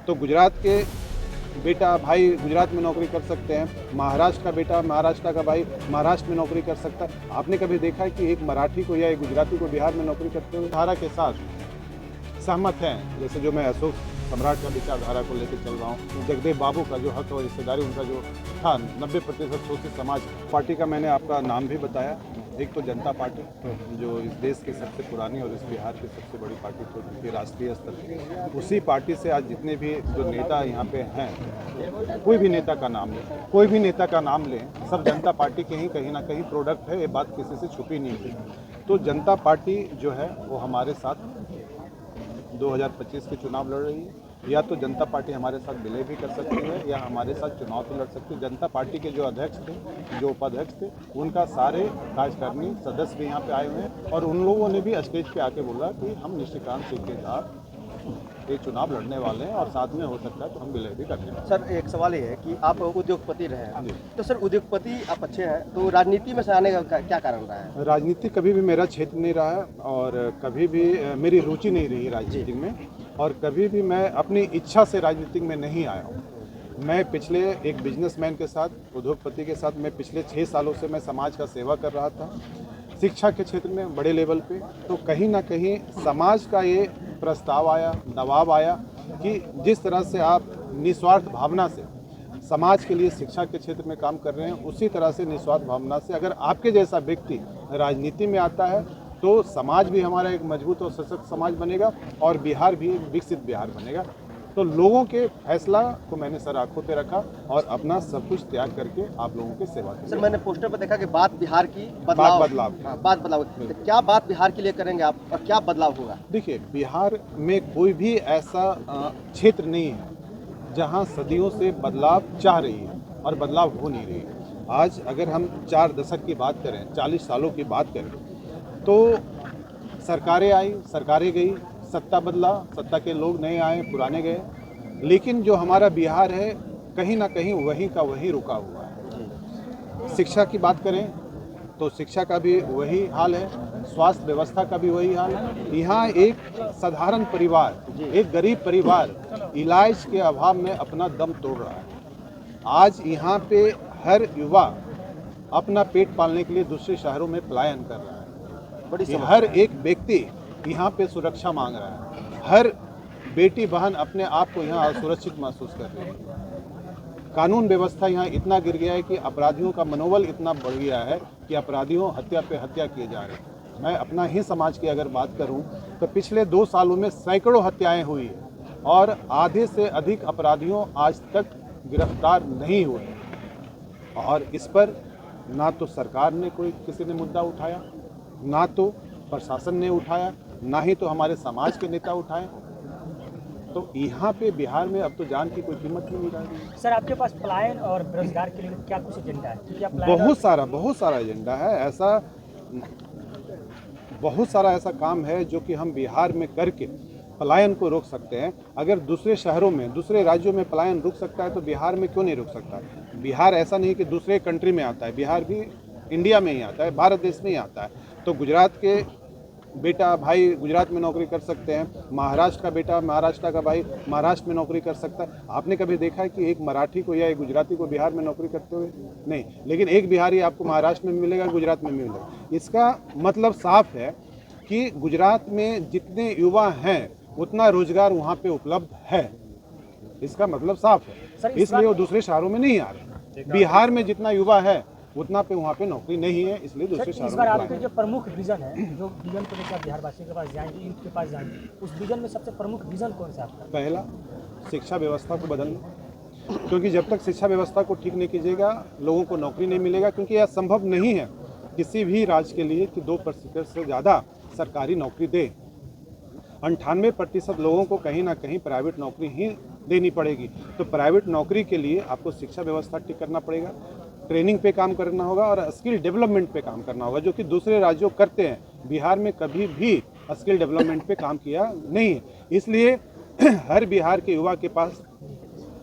तो गुजरात के बेटा भाई गुजरात में नौकरी कर सकते हैं, महाराष्ट्र का बेटा महाराष्ट्र का भाई महाराष्ट्र में नौकरी कर सकता है। आपने कभी देखा है कि एक मराठी को या एक गुजराती को बिहार में नौकरी करते हुए धारा के साथ सहमत हैं? जैसे जो मैं अशोक सम्राट का विचारधारा को लेकर चल रहा हूँ, जगदेव बाबू का जो हक और हिस्सेदारी उनका जो था 90% शोषित समाज पार्टी का मैंने आपका नाम भी बताया। एक तो जनता पार्टी जो इस देश की सबसे पुरानी और इस बिहार की सबसे बड़ी पार्टी हो चुकी है राष्ट्रीय स्तर पर। उसी पार्टी से आज जितने भी जो नेता यहाँ पे हैं, कोई भी नेता का नाम लें, कोई भी नेता का नाम लें, सब जनता पार्टी के ही कहीं ना कहीं प्रोडक्ट है। ये बात किसी से छुपी नहीं हुई। तो जनता पार्टी जो है वो हमारे साथ 2025 के चुनाव लड़ रही है। या तो जनता पार्टी हमारे साथ विलय भी कर सकती है या हमारे साथ चुनाव भी लड़ सकती है। जनता पार्टी के जो अध्यक्ष थे, जो उपाध्यक्ष थे, उनका सारे कार्यकारिणी सदस्य भी यहाँ पे आए हुए हैं और उन लोगों ने भी स्टेज पे आके बोला कि हम निशिकांत सिंह के साथ ये चुनाव लड़ने वाले हैं और साथ में हो सकता है तो हम विलय भी करने वाले हैं। सर एक सवाल ये है कि आप उद्योगपति रहे हैं, तो सर उद्योगपति आप अच्छे हैं, तो राजनीति में से आने का क्या कारण रहा है? राजनीति कभी भी मेरा क्षेत्र नहीं रहा है और कभी भी मेरी रुचि नहीं रही राजनीति में, और कभी भी मैं अपनी इच्छा से राजनीति में नहीं आया हूँ। मैं पिछले एक बिजनेसमैन के साथ, उद्योगपति के साथ, मैं पिछले 6 सालों से मैं समाज का सेवा कर रहा था शिक्षा के क्षेत्र में बड़े लेवल पे। तो कहीं ना कहीं समाज का ये प्रस्ताव आया, दबाव आया कि जिस तरह से आप निस्वार्थ भावना से समाज के लिए शिक्षा के क्षेत्र में काम कर रहे हैं, उसी तरह से निस्वार्थ भावना से अगर आपके जैसा व्यक्ति राजनीति में आता है तो समाज भी हमारा एक मजबूत और सशक्त समाज बनेगा और बिहार भी एक विकसित बिहार बनेगा। तो लोगों के फैसला को मैंने सर आंखों पे रखा और अपना सब कुछ त्याग करके आप लोगों की सेवा की। सर मैंने पोस्टर पर देखा कि बात बिहार की बदलाव बात बदलाव, तो क्या बात बिहार के लिए करेंगे आप और क्या बदलाव होगा? देखिए, बिहार में कोई भी ऐसा क्षेत्र नहीं है जहां सदियों से बदलाव चाह रही है और बदलाव हो नहीं रही है। आज अगर हम 4 दशक की बात करें, 40 सालों की बात करें, तो सरकारें आई, सरकारें गई, सत्ता बदला, सत्ता के लोग नए आए, पुराने गए, लेकिन जो हमारा बिहार है कहीं ना कहीं वहीं का वहीं रुका हुआ है। शिक्षा की बात करें तो शिक्षा का भी वही हाल है, स्वास्थ्य व्यवस्था का भी वही हाल है। यहाँ एक साधारण परिवार, एक गरीब परिवार इलाज के अभाव में अपना दम तोड़ रहा है। आज यहाँ पे हर युवा अपना पेट पालने के लिए दूसरे शहरों में पलायन कर रहा है। हर एक व्यक्ति यहाँ पे सुरक्षा मांग रहा है। हर बेटी बहन अपने आप को यहाँ असुरक्षित महसूस कर रही है। कानून व्यवस्था यहाँ इतना गिर गया है कि अपराधियों का मनोबल इतना बढ़ गया है कि अपराधियों हत्या पे हत्या किए जा रहे हैं। मैं अपना ही समाज की अगर बात करूं तो पिछले 2 सालों में सैकड़ों हत्याएं हुई और आधे से अधिक अपराधियों आज तक गिरफ्तार नहीं हुए। और इस पर ना तो सरकार ने कोई किसी ने मुद्दा उठाया, ना तो प्रशासन ने उठाया, ना ही तो हमारे समाज के नेता उठाए। तो यहाँ पे बिहार में अब तो जान की कोई कीमत नहीं रही। सर आपके पास पलायन और बेरोजगार के लिए क्या कुछ एजेंडा है? क्योंकि आप बहुत सारा एजेंडा है। ऐसा बहुत सारा ऐसा काम है जो कि हम बिहार में करके पलायन को रोक सकते हैं। अगर दूसरे शहरों में, दूसरे राज्यों में पलायन रुक सकता है तो बिहार में क्यों नहीं रुक सकता? बिहार ऐसा नहीं कि दूसरे कंट्री में आता है, बिहार भी इंडिया में ही आता है, भारत देश में ही आता है। तो गुजरात के बेटा भाई गुजरात में नौकरी कर सकते हैं, महाराष्ट्र का बेटा महाराष्ट्र का भाई महाराष्ट्र में नौकरी कर सकता है। आपने कभी देखा है कि एक मराठी को या एक गुजराती को बिहार में नौकरी करते हुए? नहीं। लेकिन एक बिहारी आपको महाराष्ट्र में मिलेगा, गुजरात में मिलेगा। इसका मतलब साफ है कि गुजरात में जितने युवा हैं उतना रोजगार वहाँ पे उपलब्ध है। इसका मतलब साफ है, इसलिए वो दूसरे शहरों में नहीं आ रहे। बिहार में जितना युवा है उतना पे वहाँ पे नौकरी नहीं है, इसलिए दूसरे शहरों में। इस बार आपके जो प्रमुख विजन है, जो विजन को लेकर बिहार वासियों के पास जाएंगे, यूथ के पास जाएंगे, उस विजन में सबसे प्रमुख विजन कौन सा आपका? पहला, शिक्षा व्यवस्था को बदलना, क्योंकि जब तक शिक्षा व्यवस्था को ठीक नहीं कीजिएगा लोगों को नौकरी नहीं मिलेगा। क्योंकि यह संभव नहीं है किसी भी राज्य के लिए कि 2% से ज़्यादा सरकारी नौकरी दे। 98% लोगों को कहीं ना कहीं प्राइवेट नौकरी ही देनी पड़ेगी। तो प्राइवेट नौकरी के लिए आपको शिक्षा व्यवस्था ठीक करना पड़ेगा, ट्रेनिंग पे काम करना होगा और स्किल डेवलपमेंट पे काम करना होगा, जो कि दूसरे राज्यों करते हैं। बिहार में कभी भी स्किल डेवलपमेंट पे काम किया नहीं है। इसलिए हर बिहार के युवा के पास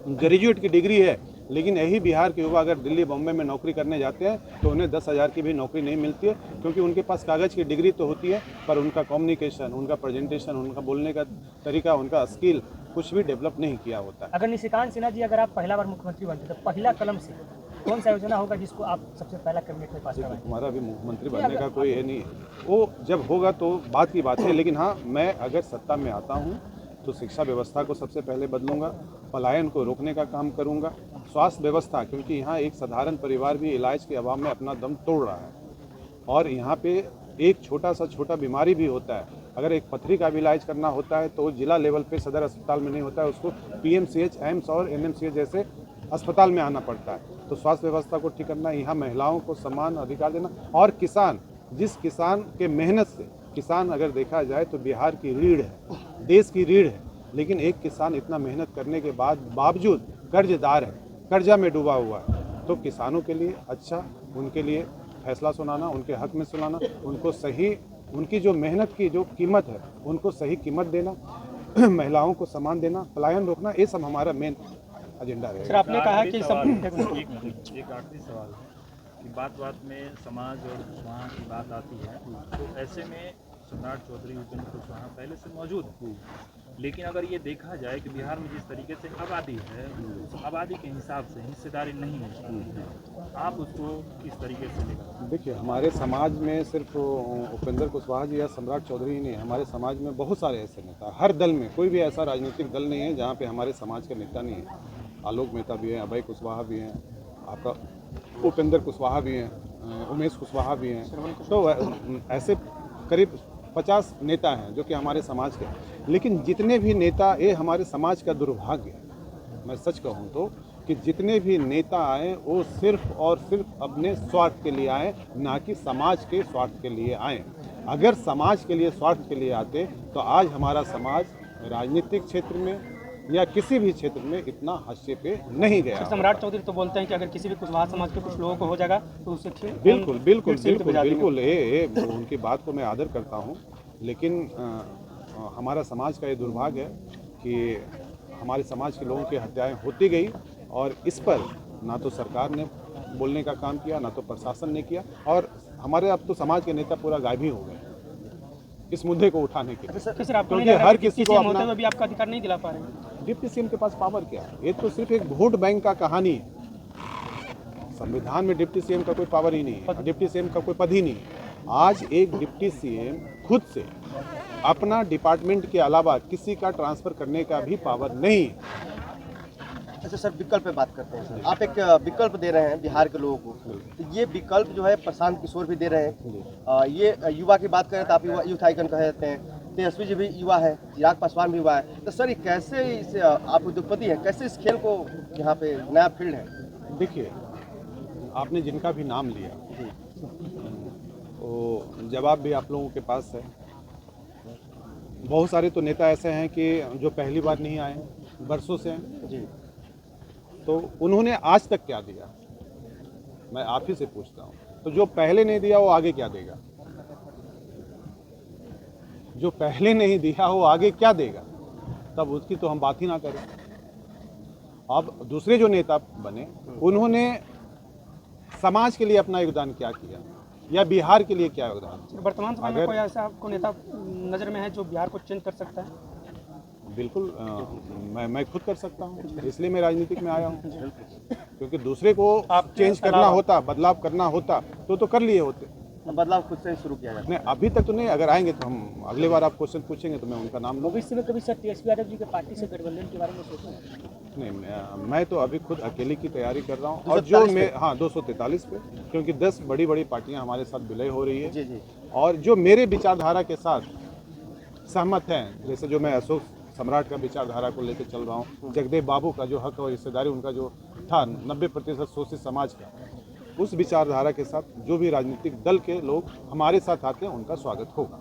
ग्रेजुएट की डिग्री है, लेकिन यही बिहार के युवा अगर दिल्ली बॉम्बे में नौकरी करने जाते हैं तो उन्हें 10,000 की भी नौकरी नहीं मिलती है। क्योंकि उनके पास कागज़ की डिग्री तो होती है पर उनका कम्युनिकेशन, उनका प्रेजेंटेशन, उनका बोलने का तरीका, उनका स्किल कुछ भी डेवलप नहीं किया होता है। अगर निशिकांत सिन्हा जी अगर आप पहला बार मुख्यमंत्री बनते तो पहला कलम से कौन सा योजना होगा जिसको आप सबसे पहला कैबिनेट में पास देखो, करवाएंगे? हमारा भी मुख्यमंत्री बनने का कोई ये नहीं है, वो जब होगा तो बात की बात है। लेकिन हाँ, मैं अगर सत्ता में आता हूँ तो शिक्षा व्यवस्था को सबसे पहले बदलूंगा, पलायन को रोकने का काम करूंगा, स्वास्थ्य व्यवस्था, क्योंकि यहाँ एक साधारण परिवार भी इलाज के अभाव में अपना दम तोड़ रहा है और यहाँ पे एक छोटा बीमारी भी होता है, अगर एक पथरी का भी इलाज करना होता है तो जिला लेवल पे सदर अस्पताल में नहीं होता है, उसको पीएमसीएच, एम्स और एनएमसीएच जैसे अस्पताल में आना पड़ता है। तो स्वास्थ्य व्यवस्था को ठीक करना, यहाँ महिलाओं को समान अधिकार देना और किसान, जिस किसान के मेहनत से, किसान अगर देखा जाए तो बिहार की रीढ़ है, देश की रीढ़ है, लेकिन एक किसान इतना मेहनत करने के बावजूद कर्जदार है, कर्जा में डूबा हुआ है। तो किसानों के लिए अच्छा, उनके लिए फैसला सुनाना, उनके हक में सुनाना, उनको सही, उनकी जो मेहनत की जो कीमत है उनको सही कीमत देना, महिलाओं को सम्मान देना, पलायन रोकना, ये सब हमारा मेन एजेंडा रहेगा। सर आपने कहा कि सब एक आखिरी सवाल है कि बात में समाज और कुशवाहा की बात आती है, तो ऐसे में सम्राट चौधरी उपेंद्र कुशवाहा पहले से मौजूद है, लेकिन अगर ये देखा जाए कि बिहार में जिस तरीके से आबादी है, उस आबादी के हिसाब से हिस्सेदारी नहीं है, आप उसको किस तरीके से लेकर? देखिए, हमारे समाज में सिर्फ उपेंद्र कुशवाहा जी या सम्राट चौधरी ही नहीं, हमारे समाज में बहुत सारे ऐसे नेता, हर दल में कोई भी ऐसा राजनीतिक दल नहीं है जहाँ पे हमारे समाज के नेता नहीं है। आलोक मेहता भी हैं, अभय कुशवाहा भी हैं, आपका उपेंद्र कुशवाहा भी हैं, उमेश कुशवाहा भी हैं, तो ऐसे करीब 50 नेता हैं जो कि हमारे समाज के। लेकिन जितने भी नेता, ये हमारे समाज का दुर्भाग्य है, मैं सच कहूँ तो, कि जितने भी नेता आए वो सिर्फ और सिर्फ अपने स्वार्थ के लिए आए, ना कि समाज के स्वार्थ के लिए आए। अगर समाज के लिए, स्वार्थ के लिए आते तो आज हमारा समाज राजनीतिक क्षेत्र में या किसी भी क्षेत्र में इतना हाशिए पे नहीं गया। सम्राट चौधरी तो बोलते हैं कि अगर किसी भी कुशवाहा समाज के कुछ लोगों को हो जाएगा तो उससे बिल्कुल ये उनकी बात को मैं आदर करता हूँ, लेकिन हमारा समाज का ये दुर्भाग्य है कि हमारे समाज के लोगों की हत्याएं होती गई और इस पर ना तो सरकार ने बोलने का काम किया, ना तो प्रशासन ने किया, और हमारे अब तो समाज के नेता पूरा गायब ही हो गए इस मुद्दे को उठाने के लिए, क्योंकि हर किसी को अपना, भी आपका अधिकार नहीं दिला पा रहे हैं। डिप्टी सीएम के पास पावर क्या है? ये तो सिर्फ एक वोट बैंक का कहानी है। संविधान में डिप्टी सीएम का कोई पावर ही नहीं है, डिप्टी सीएम का कोई पद ही नहीं है। आज एक डिप्टी सीएम खुद से अपना डिपार्टमेंट के अलावा किसी का ट्रांसफर करने का भी पावर नहीं है। अच्छा सर, विकल्प पे बात करते हैं सर। आप एक विकल्प दे रहे हैं बिहार के लोगों को, तो ये विकल्प जो है प्रशांत किशोर भी दे रहे हैं। ये युवा की बात करें तो आप यूथ आइकन कहते हैं, तेजस्वी जी भी युवा है, चिराग पासवान भी युवा है। तो सर, ये कैसे इस, आप उद्योगपति हैं, कैसे इस खेल को, यहाँ पे नया फील्ड है? देखिए, आपने जिनका भी नाम लिया वो जवाब भी आप लोगों के पास है। बहुत सारे तो नेता ऐसे हैं कि जो पहली बार नहीं आए, बरसों से हैं जी, तो उन्होंने आज तक क्या दिया? मैं आप ही से पूछता हूँ, तो जो पहले नहीं दिया वो आगे क्या देगा? जो पहले नहीं दिया वो आगे क्या देगा? तब उसकी तो हम बात ही ना करें। अब दूसरे जो नेता बने, उन्होंने समाज के लिए अपना योगदान क्या किया या बिहार के लिए क्या योगदान? वर्तमान समय में कोई ऐसा आपको नेता नजर में है जो बिहार को चेंज कर सकता है? बिल्कुल, मैं खुद कर सकता हूँ, इसलिए मैं राजनीतिक में आया हूँ। क्योंकि दूसरे को चेंज करना होता, बदलाव करना होता तो कर लिए होते। बदलाव खुद से शुरू किया जाए? नहीं, अभी तक तो नहीं। अगर आएंगे तो हम अगले बार आप क्वेश्चन पूछेंगे तो मैं उनका नाम लूँगा। भविष्य में कभी सर तेजस्वी यादव जी के पार्टी से गठबंधन के बारे में सोचा है? नहीं, मैं तो अभी खुद अकेले की तैयारी कर रहा हूँ। और जो मैं, हाँ, 243 पे, क्योंकि 10 बड़ी बड़ी पार्टियां हमारे साथ विलय हो रही है। जी जी। और जो मेरे विचारधारा के साथ सहमत हैं, जैसे जो मैं अशोक सम्राट का विचारधारा को लेकर चल रहा हूँ, जगदेव बाबू का जो हक और हिस्सेदारी उनका जो था 90% शोषित समाज का, उस विचारधारा के साथ जो भी राजनीतिक दल के लोग हमारे साथ आते हैं उनका स्वागत होगा।